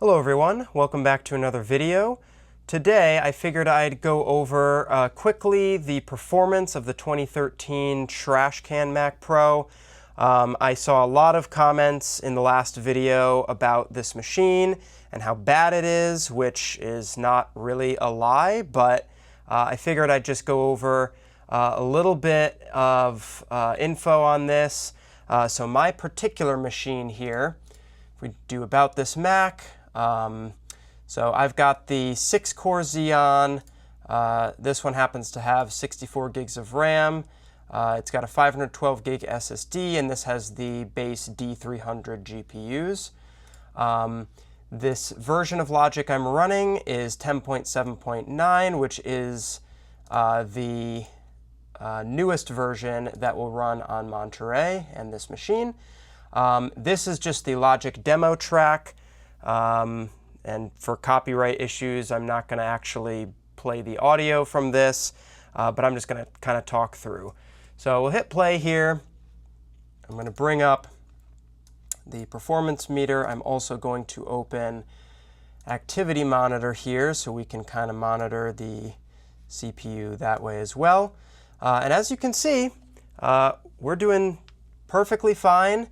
Hello everyone, welcome back to another video. Today I figured I'd go over quickly the performance of the 2013 Trash Can Mac Pro. I saw a lot of comments in the last video about this machine and how bad it is, which is not really a lie, but I figured I'd just go over a little bit of info on this. So my particular machine here, if we do about this Mac, so I've got the 6-core Xeon. This one happens to have 64 gigs of RAM. It's got a 512 gig SSD, and this has the base D300 GPUs. This version of Logic I'm running is 10.7.9, which is the newest version that will run on Monterey and this machine. This is just the Logic demo track. And for copyright issues, I'm not going to actually play the audio from this, but I'm just going to kind of talk through. So we'll hit play here. I'm going to bring up the performance meter. I'm also going to open activity monitor here so we can kind of monitor the CPU that way as well. And as you can see, we're doing perfectly fine.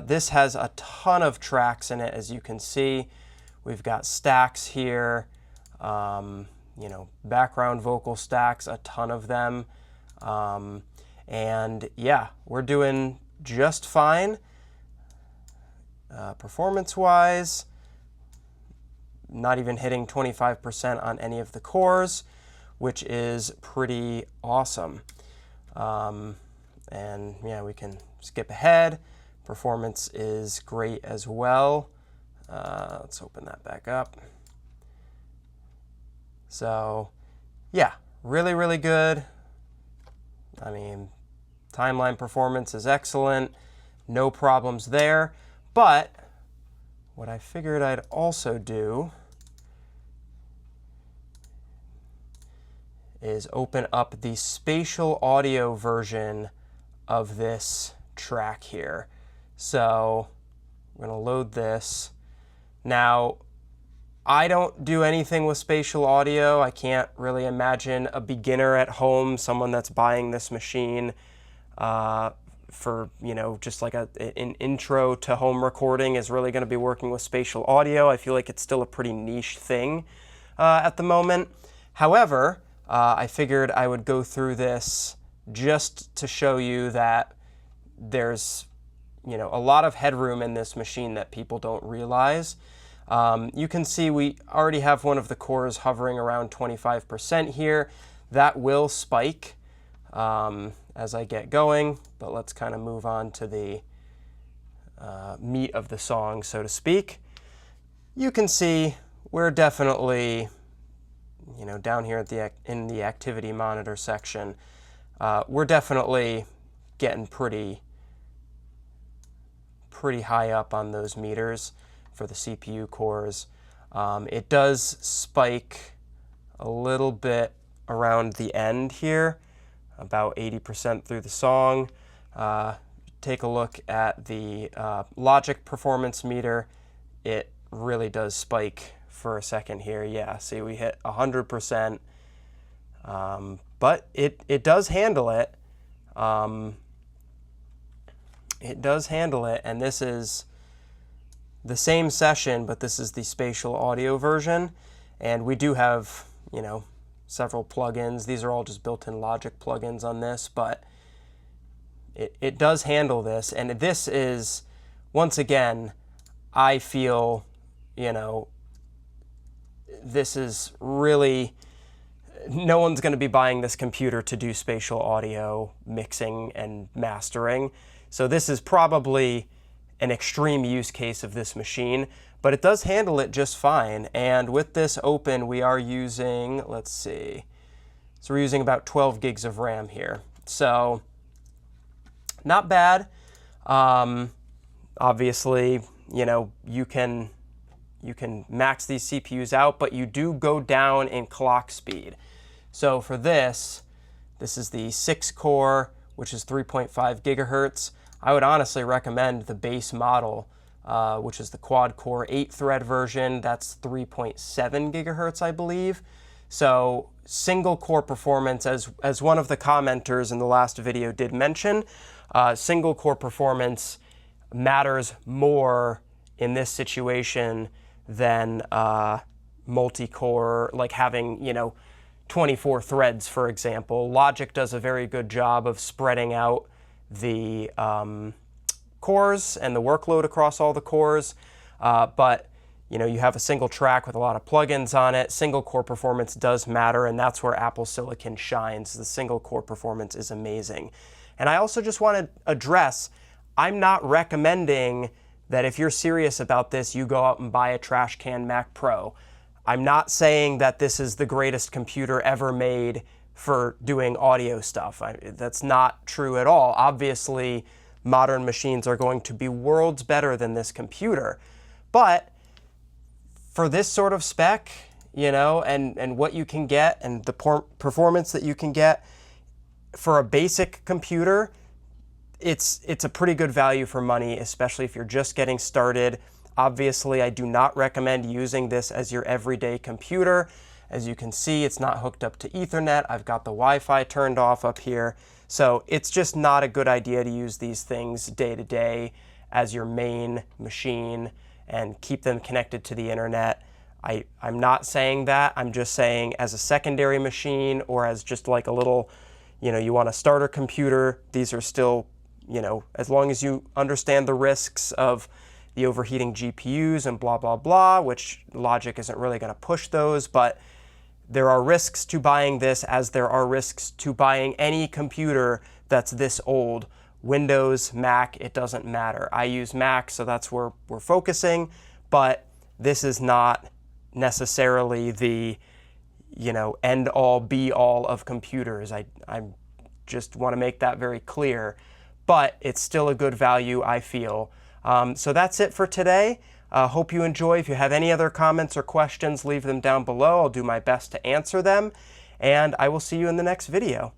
This has a ton of tracks in it, as you can see. We've got stacks here, background vocal stacks, a ton of them. And yeah, we're doing just fine. Performance-wise, not even hitting 25% on any of the cores, which is pretty awesome. And yeah, we can skip ahead. Performance is great as well. Let's open that back up. So yeah, really, really good. I mean, timeline performance is excellent. No problems there. But what I figured I'd also do is open up the spatial audio version of this track here. So I'm going to load this. Now, I don't do anything with spatial audio. I can't really imagine a beginner at home, someone that's buying this machine for, just like an intro to home recording is really going to be working with spatial audio. I feel like it's still a pretty niche thing at the moment. However, I figured I would go through this just to show you that there's a lot of headroom in this machine that people don't realize. You can see we already have one of the cores hovering around 25% here. That will spike as I get going, but let's kind of move on to the meat of the song, so to speak. You can see we're definitely, down here at in the activity monitor section, we're definitely getting pretty high up on those meters for the CPU cores. It does spike a little bit around the end here, about 80% through the song. Take a look at the Logic performance meter. It really does spike for a second here. Yeah, see, we hit 100%, but it does handle it. It does handle it, and this is the same session, but this is the spatial audio version. And we do have, several plugins. These are all just built-in Logic plugins on this, but it does handle this. And this is, once again, I feel, this is really, no one's going to be buying this computer to do spatial audio mixing and mastering. So this is probably an extreme use case of this machine, but it does handle it just fine. And with this open, we are using, let's see, so we're using about 12 gigs of RAM here. So not bad. Obviously, you can max these CPUs out, but you do go down in clock speed. So for this is the 6-core, which is 3.5 gigahertz. I would honestly recommend the base model which is the quad-core 8-thread version. That's 3.7 gigahertz, I believe. So single-core performance, as one of the commenters in the last video did mention, single-core performance matters more in this situation than multi-core, like having, 24 threads, for example. Logic does a very good job of spreading out the cores and the workload across all the cores, but you have a single track with a lot of plugins on it. Single core performance does matter, and that's where Apple Silicon shines. The single core performance is amazing. And I also just want to address, I'm not recommending that if you're serious about this, you go out and buy a trash can Mac Pro. I'm not saying that this is the greatest computer ever made for doing audio stuff. That's not true at all. Obviously, modern machines are going to be worlds better than this computer. But for this sort of spec, and what you can get and the performance that you can get for a basic computer, it's a pretty good value for money, especially if you're just getting started. Obviously, I do not recommend using this as your everyday computer. As you can see, it's not hooked up to Ethernet. I've got the Wi-Fi turned off up here. So it's just not a good idea to use these things day to day as your main machine and keep them connected to the internet. I'm not saying that. I'm just saying as a secondary machine or as just like a little, you want a starter computer, these are still, as long as you understand the risks of the overheating GPUs and blah, blah, blah, which Logic isn't really going to push those, but there are risks to buying this as there are risks to buying any computer that's this old. Windows, Mac, it doesn't matter. I use Mac, so that's where we're focusing, but this is not necessarily the, end-all, be-all of computers. I just want to make that very clear, but it's still a good value, I feel. So that's it for today. Hope you enjoy. If you have any other comments or questions, leave them down below. I'll do my best to answer them, and I will see you in the next video.